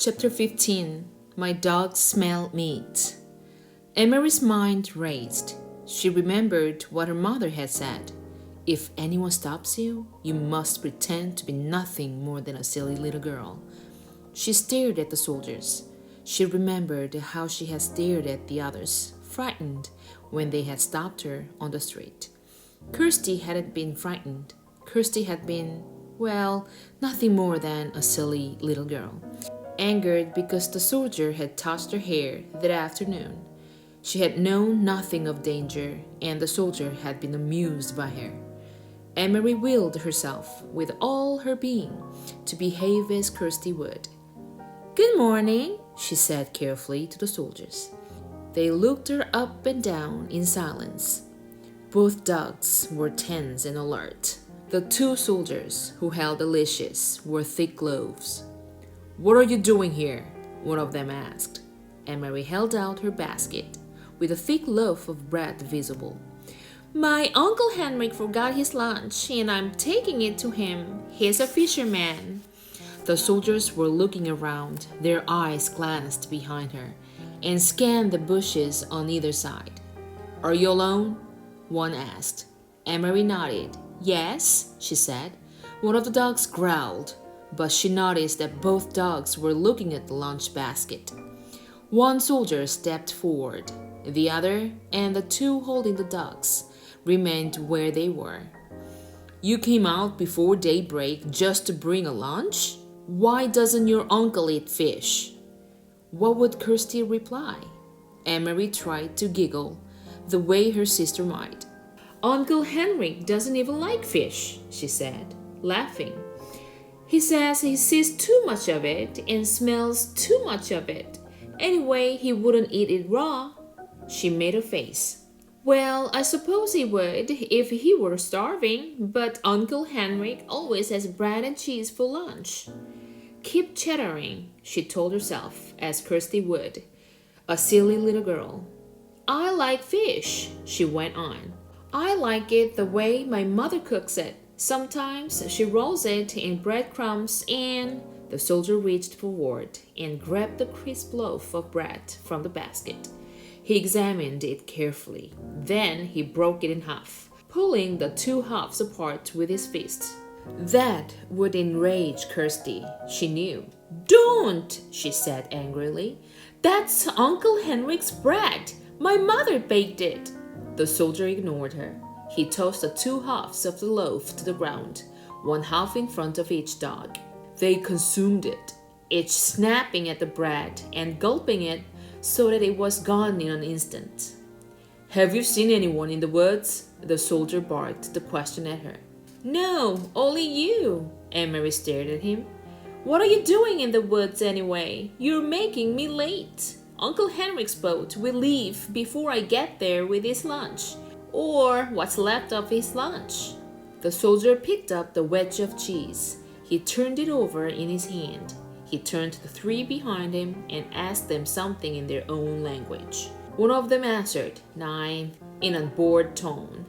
Chapter 15. My dogs smell meat. Emery's mind raced. She remembered what her mother had said. If anyone stops you, you must pretend to be nothing more than a silly little girl. She stared at the soldiers. She remembered how she had stared at the others, frightened, when they had stopped her on the street. Kirsty hadn't been frightened. Kirsty had been, well, nothing more than a silly little girl, angered because the soldier had touched her hair that afternoon. She had known nothing of danger, and the soldier had been amused by her. Emery willed herself, with all her being, to behave as Kirsty would. "Good morning," she said carefully to the soldiers. They looked her up and down in silence. Both dogs were tense and alert. The two soldiers who held the leashes wore thick gloves. "What are you doing here?" one of them asked. Emery held out her basket, with a thick loaf of bread visible. "My Uncle Henrik forgot his lunch, and I'm taking it to him. He's a fisherman." The soldiers were looking around. Their eyes glanced behind her and scanned the bushes on either side. "Are you alone?" one asked. Emery nodded. "Yes," she said. One of the dogs growled, but she noticed that both dogs were looking at the lunch basket. One soldier stepped forward. The other, and the two holding the dogs, remained where they were. "You came out before daybreak just to bring a lunch? Why doesn't your uncle eat fish?" What would Kirsty reply? Emery tried to giggle, the way her sister might. "Uncle Henrik doesn't even like fish," she said, laughing. "He says he sees too much of it and smells too much of it. Anyway, he wouldn't eat it raw." She made a face. "Well, I suppose he would if he were starving, but Uncle Henrik always has bread and cheese for lunch." "Keep chattering," she told herself, as Kirsty would. A silly little girl. "I like fish," she went on. "I like it the way my mother cooks it. Sometimes she rolls it in breadcrumbs and—" The soldier reached forward and grabbed the crisp loaf of bread from the basket. He examined it carefully. Then he broke it in half, pulling the two halves apart with his fist. That would enrage Kirsty, she knew. "Don't!" she said angrily. "That's Uncle Henrik's bread. My mother baked it." The soldier ignored her. He tossed the two halves of the loaf to the ground, one half in front of each dog. They consumed it, each snapping at the bread and gulping it so that it was gone in an instant. "Have you seen anyone in the woods?" The soldier barked the question at her. "No, only you." Emery stared at him. "What are you doing in the woods anyway? You're making me late. Uncle Henrik's boat will leave before I get there with his lunch, or what's left of his lunch." The soldier picked up the wedge of cheese. He turned it over in his hand. He turned to the three behind him and asked them something in their own language. One of them answered, "Nein," in a bored tone.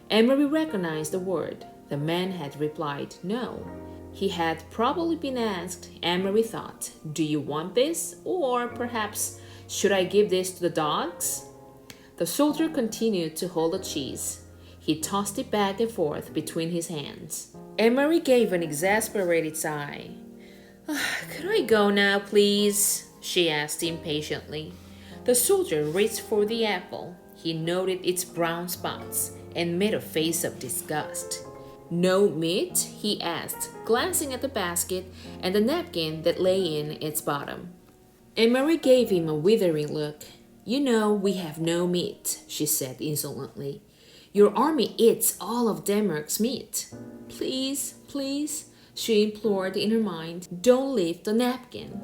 Emery recognized the word. The man had replied no. He had probably been asked, Emery thought, "Do you want this? Or perhaps, should I give this to the dogs?" The soldier continued to hold the cheese. He tossed it back and forth between his hands. Emery gave an exasperated sigh. "Could I go now, please?" she asked impatiently. The soldier reached for the apple. He noted its brown spots and made a face of disgust. "No meat?" he asked, glancing at the basket and the napkin that lay in its bottom. Emery gave him a withering look. "You know we have no meat," she said insolently. "Your army eats all of Denmark's meat." "Please, please," she implored in her mind, "don't leave the napkin."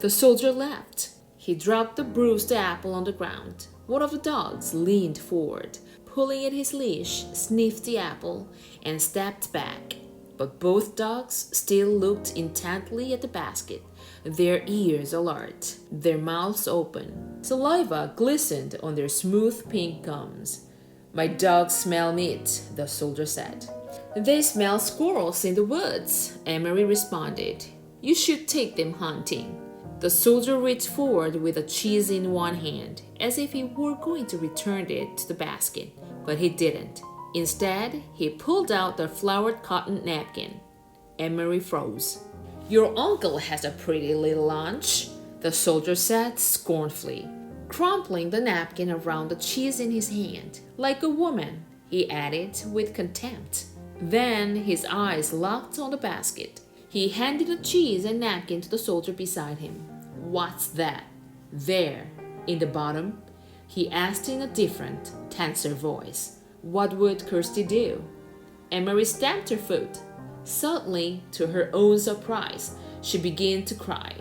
The soldier laughed. He dropped the bruised apple on the ground. One of the dogs leaned forward, pulling at his leash, sniffed the apple, and stepped back. But both dogs still looked intently at the basket, their ears alert, their mouths open. Saliva glistened on their smooth pink gums. "My dogs smell meat," the soldier said. "They smell squirrels in the woods," Emery responded. "You should take them hunting." The soldier reached forward with the cheese in one hand, as if he were going to return it to the basket, but he didn't. Instead, he pulled out the flowered cotton napkin. Emery froze. "Your uncle has a pretty little lunch," the soldier said scornfully, crumpling the napkin around the cheese in his hand. "Like a woman," he added with contempt. Then his eyes locked on the basket. He handed the cheese and napkin to the soldier beside him. "What's that? There, in the bottom?" he asked in a different, tenser voice. What would Kirsty do? Emery stamped her foot. Suddenly, to her own surprise, she began to cry.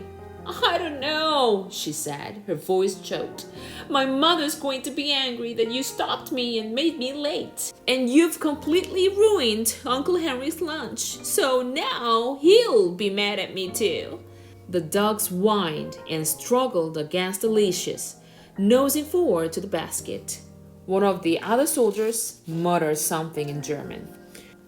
"I don't know," she said, her voice choked. "My mother's going to be angry that you stopped me and made me late. And you've completely ruined Uncle Henry's lunch, so now he'll be mad at me too." The dogs whined and struggled against the leashes, nosing forward to the basket. One of the other soldiers muttered something in German.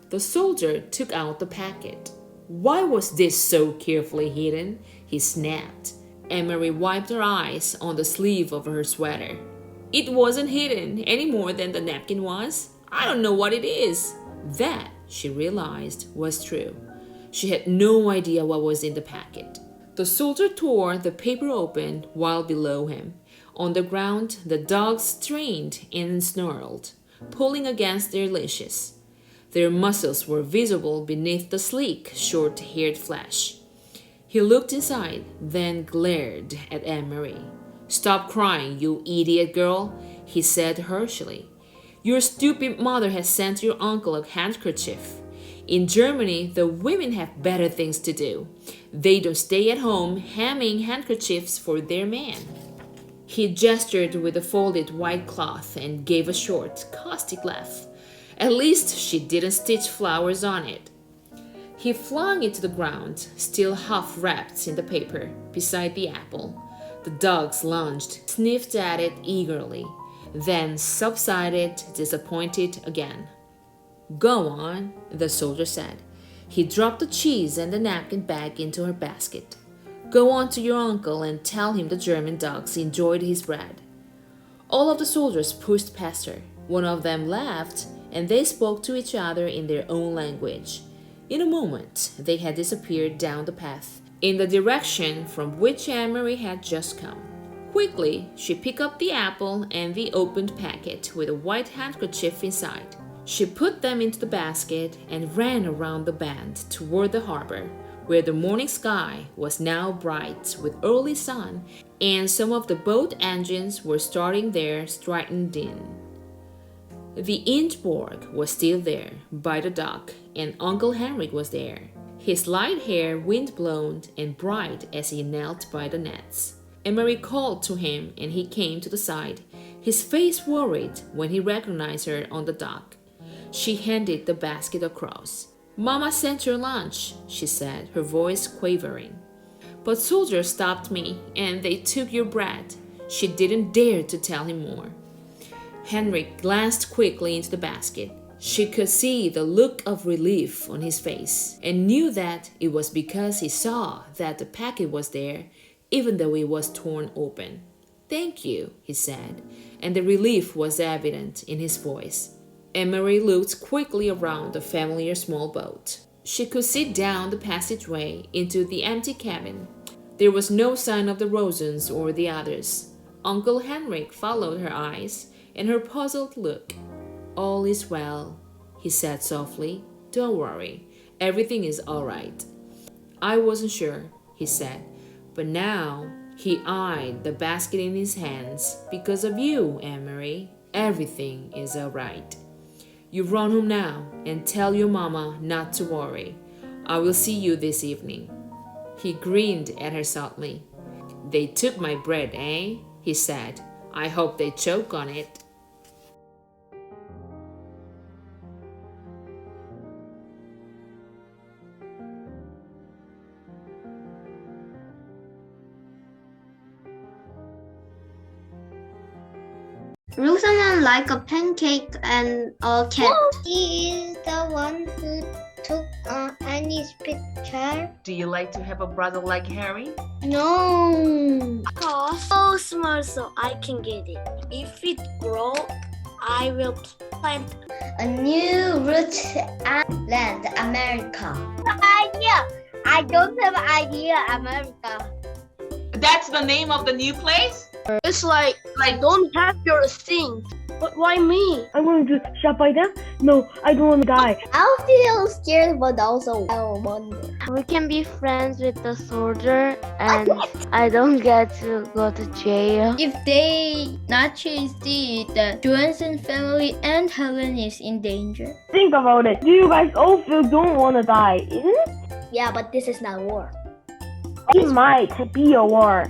The soldier took out the packet. "Why was this so carefully hidden?" he snapped. Emery wiped her eyes on the sleeve of her sweater. "It wasn't hidden any more than the napkin was. I don't know what it is." That, she realized, was true. She had no idea what was in the packet. The soldier tore the paper open while below him. On the ground, the dogs strained and snarled, pulling against their leashes. Their muscles were visible beneath the sleek, short-haired flesh. He looked inside, then glared at Anne-Marie. "Stop crying, you idiot girl," he said harshly. "Your stupid mother has sent your uncle a handkerchief. In Germany, the women have better things to do. They don't stay at home hemming handkerchiefs for their men." He gestured with the folded white cloth and gave a short, caustic laugh. "At least she didn't stitch flowers on it." He flung it to the ground, still half wrapped in the paper, beside the apple. The dogs lunged, sniffed at it eagerly, then subsided, disappointed again. "Go on," the soldier said. He dropped the cheese and the napkin back into her basket. "Go on to your uncle and tell him the German dogs enjoyed his bread." All of the soldiers pushed past her. One of them laughed, and they spoke to each other in their own language. In a moment, they had disappeared down the path, in the direction from which Anne-Marie had just come. Quickly, she picked up the apple and the opened packet with a white handkerchief inside. She put them into the basket and ran around the bend toward the harbor, where the morning sky was now bright with early sun and some of the boat engines were starting their strident din. The Ingeborg was still there by the dock, and Uncle Henrik was there, his light hair wind-blown and bright as he knelt by the nets. Emery called to him and he came to the side, his face worried when he recognized her on the dock. She handed the basket across. "Mama sent your lunch," she said, her voice quavering. "But soldiers stopped me, and they took your bread." She didn't dare to tell him more. Henrik glanced quickly into the basket. She could see the look of relief on his face, and knew that it was because he saw that the packet was there, even though it was torn open. "Thank you," he said, and the relief was evident in his voice. Emery looked quickly around the familiar small boat. She could see down the passageway into the empty cabin. There was no sign of the Rosens or the others. Uncle Henrik followed her eyes and her puzzled look. "All is well," he said softly. "Don't worry. Everything is all right." "I wasn't sure," he said, "but now," he eyed the basket in his hands, "because of you, Anne-Marie, everything is all right. You run home now and tell your mama not to worry. I will see you this evening." He grinned at her softly. "They took my bread, eh?" he said. "I hope they choke on it." Will someone like a pancake and a cat? He is the one who took and Japanese picture? Do you like to have a brother like Harry? No. Because so small so I can get it. If it grow, I will plant A new route and land America. idea. I don't have idea, America. That's the name of the new place? It's like don't have your things. But why me? I'm going to shot by them? No, I don't want to die. I feel scared, but also I wonder. We can be friends with the soldier and I don't get to go to jail. If they Nazis see the Johansson family and Helen is in danger. Think about it. You guys all feel don't want to die, isn't it? Yeah, but this is not war. It might be a war.